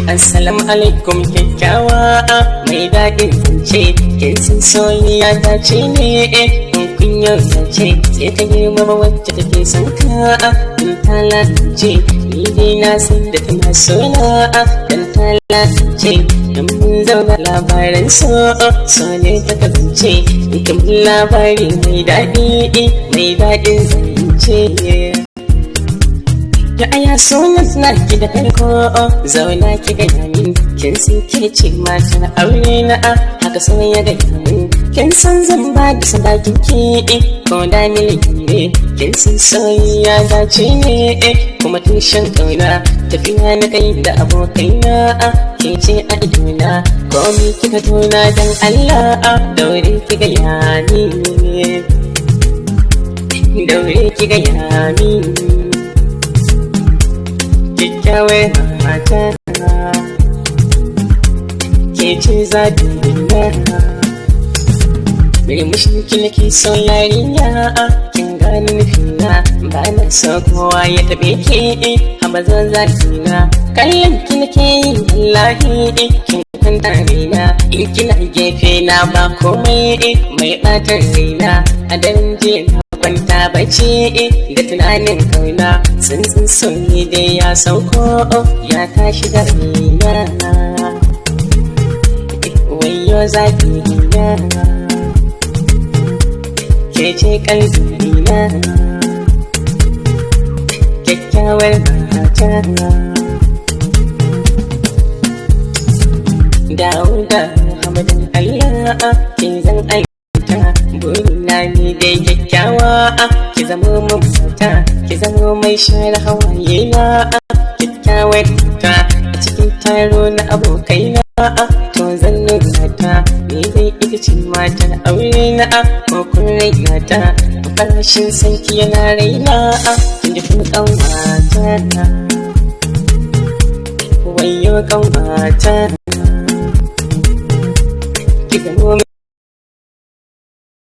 Assalamu alaikum kyakkyawa mai daɗin zance, kin san soyayya ta ce ne in kun yau zance sai ka girmama wacce take son ka in ta lalace. Ni dai na san da tana sona dan ta lalace. Dan mun zauna labaran so ne ta kasance, ita mun labari mai daɗin zance. Da aya sunan suna ki da farko zauna ki ga yamin, kin san ke ce matar aure na haka sun ya ga yamin. Kin san zan ba da sadakin ki ko da miliki ne, kin san soyayya dace ne kuma tushen kauna. Tafiya na kai da abokaina ke ce a idona, komi kika tona dan Allah daure ki ga yamin, daure ki ga yamin. Kyakkyawar mata ke ce zaɓi na, murmushin ki nake son yarinya, kin gane nufina. Ba na so kowa ya taɓe ki haba zan zaɓi na, kallon ki nake yi wallahi kin kwanta raina. In kina gefe na ba komai mai ɓatar raina, a daren jiya na kwanta bacci da tunanin kauna. Tsuntsun soyi dai ya sauko ya tashi da raina, wayo zafi na ke ce kalbi na, kyakkyawar mata. Dauda Muhammadin Allah ke zan aikata, burina ni dai kyakkyawa ki zama mun mata, ki zama mai share hawaye na. Kyakkyawar ta a cikin taro na abokaina to zan nuna ta, ni dai ita ce matar aure na ko kun raina ta. Farashin sanki yana raina kin ji kun kanwata, wayo kanwata.